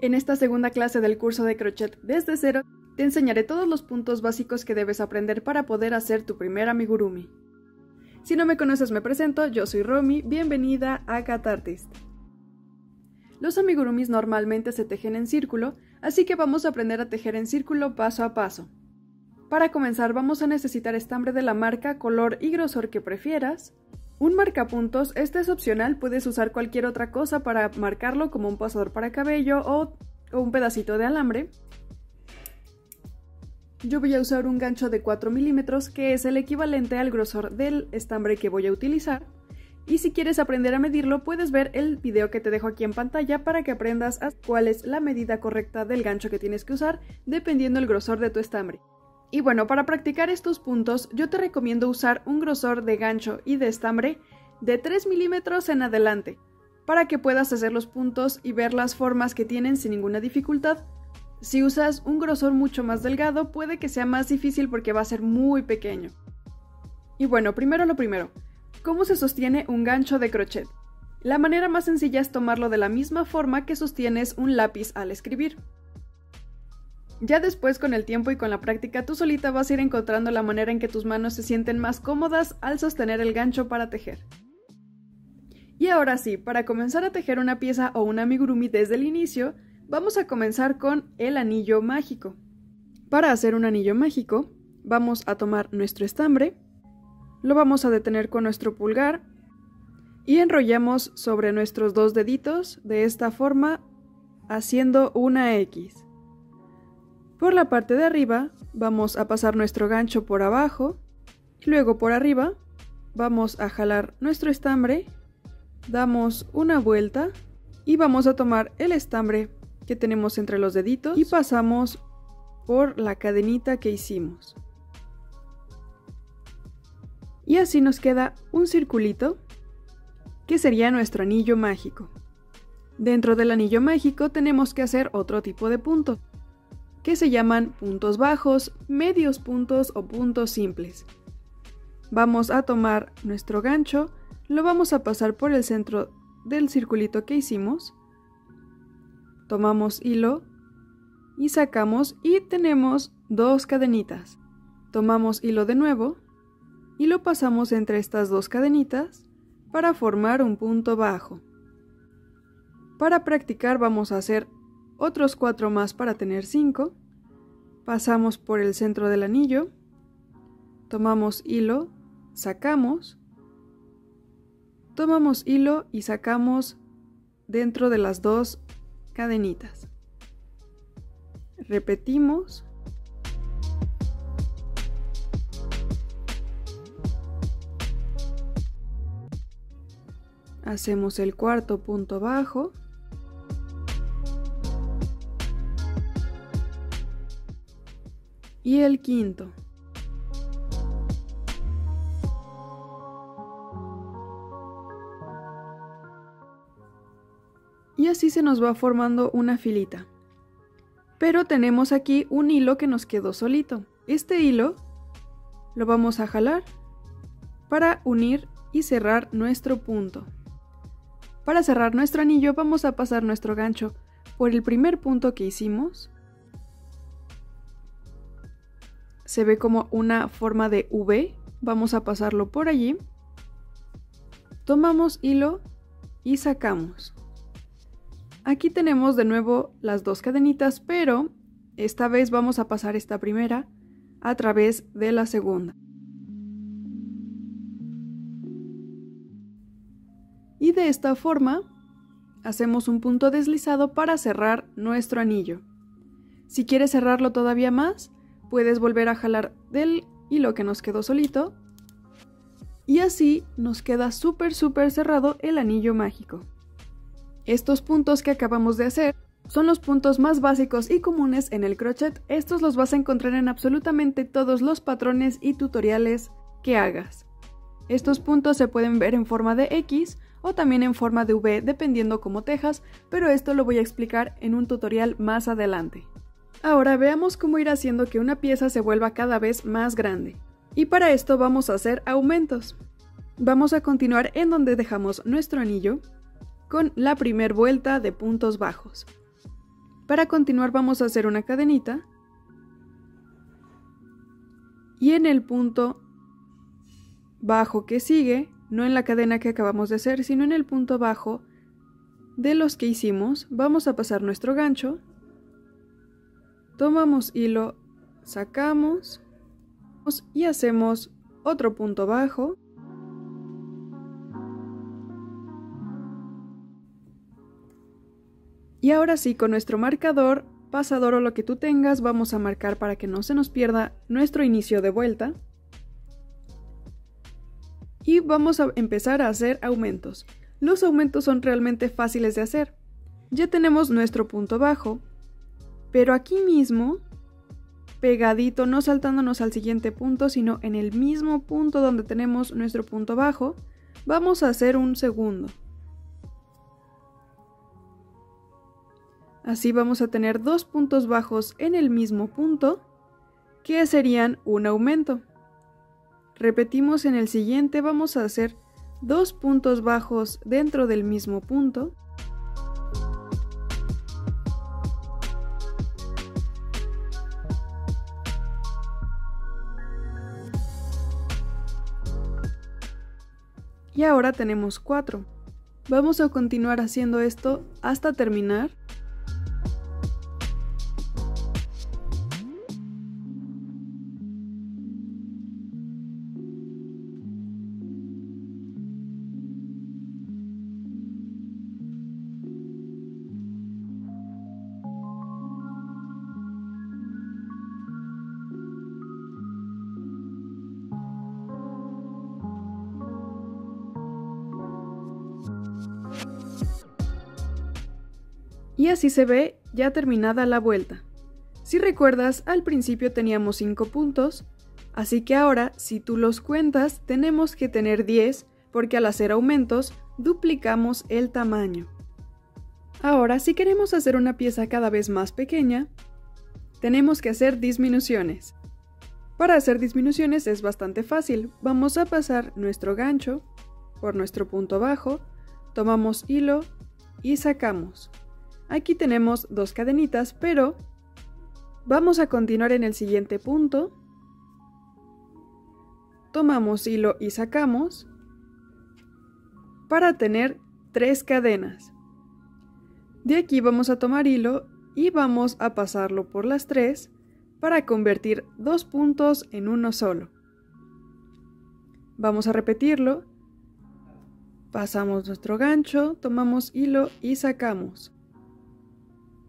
En esta segunda clase del curso de crochet desde cero, te enseñaré todos los puntos básicos que debes aprender para poder hacer tu primer amigurumi. Si no me conoces, me presento, yo soy Romy, bienvenida a Catartist. Los amigurumis normalmente se tejen en círculo, así que vamos a aprender a tejer en círculo paso a paso. Para comenzar vamos a necesitar estambre de la marca, color y grosor que prefieras, un marcapuntos, este es opcional, puedes usar cualquier otra cosa para marcarlo como un pasador para cabello o un pedacito de alambre. Yo voy a usar un gancho de 4 milímetros que es el equivalente al grosor del estambre que voy a utilizar. Y si quieres aprender a medirlo, puedes ver el video que te dejo aquí en pantalla para que aprendas cuál es la medida correcta del gancho que tienes que usar dependiendo del grosor de tu estambre. Y bueno, para practicar estos puntos yo te recomiendo usar un grosor de gancho y de estambre de 3 milímetros en adelante para que puedas hacer los puntos y ver las formas que tienen sin ninguna dificultad. Si usas un grosor mucho más delgado puede que sea más difícil porque va a ser muy pequeño. Y bueno, primero lo primero, ¿cómo se sostiene un gancho de crochet? La manera más sencilla es tomarlo de la misma forma que sostienes un lápiz al escribir. Ya después, con el tiempo y con la práctica, tú solita vas a ir encontrando la manera en que tus manos se sienten más cómodas al sostener el gancho para tejer. Y ahora sí, para comenzar a tejer una pieza o un amigurumi desde el inicio, vamos a comenzar con el anillo mágico. Para hacer un anillo mágico, vamos a tomar nuestro estambre, lo vamos a detener con nuestro pulgar y enrollamos sobre nuestros dos deditos de esta forma, haciendo una X. Por la parte de arriba vamos a pasar nuestro gancho por abajo y luego por arriba vamos a jalar nuestro estambre, damos una vuelta y vamos a tomar el estambre que tenemos entre los deditos y pasamos por la cadenita que hicimos. Y así nos queda un circulito que sería nuestro anillo mágico. Dentro del anillo mágico tenemos que hacer otro tipo de puntos, que se llaman puntos bajos, medios puntos o puntos simples. Vamos a tomar nuestro gancho, lo vamos a pasar por el centro del circulito que hicimos, tomamos hilo y sacamos y tenemos dos cadenitas. Tomamos hilo de nuevo y lo pasamos entre estas dos cadenitas para formar un punto bajo. Para practicar vamos a hacer otros 4 más para tener 5. Pasamos por el centro del anillo, tomamos hilo, sacamos, tomamos hilo y sacamos dentro de las dos cadenitas. Repetimos. Hacemos el cuarto punto bajo. Y el quinto. Y así se nos va formando una filita. Pero tenemos aquí un hilo que nos quedó solito. Este hilo lo vamos a jalar para unir y cerrar nuestro punto. Para cerrar nuestro anillo vamos a pasar nuestro gancho por el primer punto que hicimos. Se ve como una forma de V, vamos a pasarlo por allí. Tomamos hilo y sacamos. Aquí tenemos de nuevo las dos cadenitas, pero esta vez vamos a pasar esta primera a través de la segunda. Y de esta forma hacemos un punto deslizado para cerrar nuestro anillo. Si quieres cerrarlo todavía más, puedes volver a jalar del hilo que nos quedó solito y así nos queda súper cerrado el anillo mágico. Estos puntos que acabamos de hacer son los puntos más básicos y comunes en el crochet. Estos los vas a encontrar en absolutamente todos los patrones y tutoriales que hagas. Estos puntos se pueden ver en forma de X o también en forma de V dependiendo cómo tejas, pero esto lo voy a explicar en un tutorial más adelante. Ahora veamos cómo ir haciendo que una pieza se vuelva cada vez más grande. Y para esto vamos a hacer aumentos. Vamos a continuar en donde dejamos nuestro anillo con la primer vuelta de puntos bajos. Para continuar vamos a hacer una cadenita y en el punto bajo que sigue, no en la cadena que acabamos de hacer, sino en el punto bajo de los que hicimos, vamos a pasar nuestro gancho, tomamos hilo, sacamos y hacemos otro punto bajo. Y ahora sí, con nuestro marcador, pasador o lo que tú tengas, vamos a marcar para que no se nos pierda nuestro inicio de vuelta. Y vamos a empezar a hacer aumentos. Los aumentos son realmente fáciles de hacer. Ya tenemos nuestro punto bajo, pero aquí mismo, pegadito, no saltándonos al siguiente punto, sino en el mismo punto donde tenemos nuestro punto bajo, vamos a hacer un segundo. Así vamos a tener dos puntos bajos en el mismo punto, que serían un aumento. Repetimos en el siguiente, vamos a hacer dos puntos bajos dentro del mismo punto. Y ahora tenemos 4. Vamos a continuar haciendo esto hasta terminar. Y así se ve ya terminada la vuelta. Si recuerdas, al principio teníamos 5 puntos, así que ahora, si tú los cuentas, tenemos que tener 10, porque al hacer aumentos, duplicamos el tamaño. Ahora, si queremos hacer una pieza cada vez más pequeña, tenemos que hacer disminuciones. Para hacer disminuciones es bastante fácil. Vamos a pasar nuestro gancho por nuestro punto bajo, tomamos hilo y sacamos. Aquí tenemos 2 cadenitas, pero vamos a continuar en el siguiente punto. Tomamos hilo y sacamos para tener 3 cadenas. De aquí vamos a tomar hilo y vamos a pasarlo por las 3 para convertir 2 puntos en uno solo. Vamos a repetirlo. Pasamos nuestro gancho, tomamos hilo y sacamos.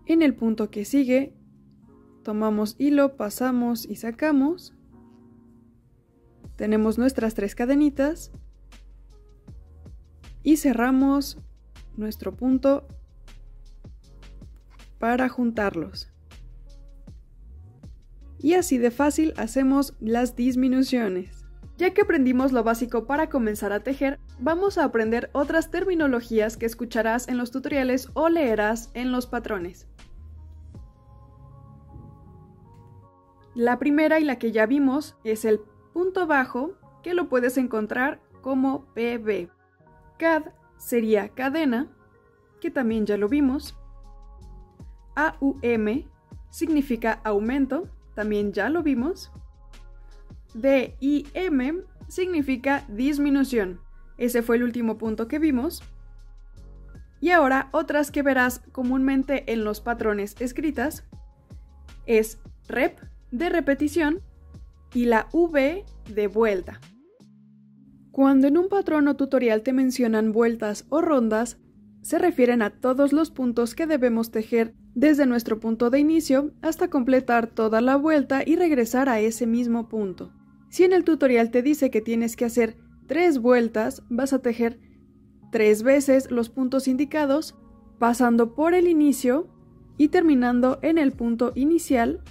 En el punto que sigue, tomamos hilo, pasamos y sacamos. Tenemos nuestras 3 cadenitas y cerramos nuestro punto para juntarlos. Y así de fácil hacemos las disminuciones. Ya que aprendimos lo básico para comenzar a tejer, vamos a aprender otras terminologías que escucharás en los tutoriales o leerás en los patrones. La primera y la que ya vimos es el punto bajo, que lo puedes encontrar como PB. CAD sería cadena, que también ya lo vimos. AUM significa aumento, también ya lo vimos. DIM significa disminución, ese fue el último punto que vimos. Y ahora otras que verás comúnmente en los patrones escritas es rep, de repetición, y la V de vuelta. Cuando en un patrón o tutorial te mencionan vueltas o rondas, se refieren a todos los puntos que debemos tejer desde nuestro punto de inicio hasta completar toda la vuelta y regresar a ese mismo punto. Si en el tutorial te dice que tienes que hacer 3 vueltas, vas a tejer 3 veces los puntos indicados, pasando por el inicio y terminando en el punto inicial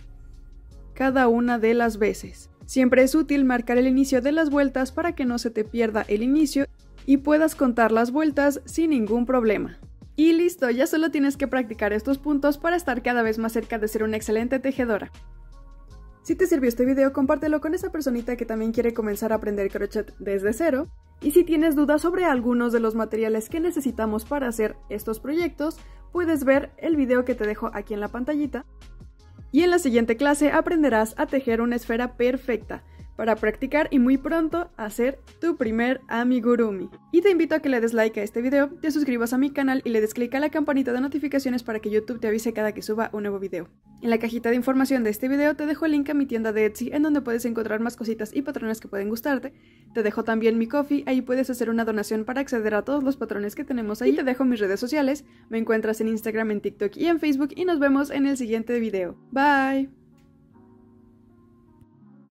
cada una de las veces. Siempre es útil marcar el inicio de las vueltas para que no se te pierda el inicio y puedas contar las vueltas sin ningún problema. Y listo, ya solo tienes que practicar estos puntos para estar cada vez más cerca de ser una excelente tejedora. Si te sirvió este video, compártelo con esa personita que también quiere comenzar a aprender crochet desde cero. Y si tienes dudas sobre algunos de los materiales que necesitamos para hacer estos proyectos, puedes ver el video que te dejo aquí en la pantallita. Y en la siguiente clase aprenderás a tejer una esfera perfecta para practicar y muy pronto hacer tu primer amigurumi. Y te invito a que le des like a este video, te suscribas a mi canal y le des click a la campanita de notificaciones para que YouTube te avise cada que suba un nuevo video. En la cajita de información de este video te dejo el link a mi tienda de Etsy en donde puedes encontrar más cositas y patrones que pueden gustarte. Te dejo también mi Ko-fi, ahí puedes hacer una donación para acceder a todos los patrones que tenemos ahí. Y te dejo mis redes sociales, me encuentras en Instagram, en TikTok y en Facebook y nos vemos en el siguiente video. Bye.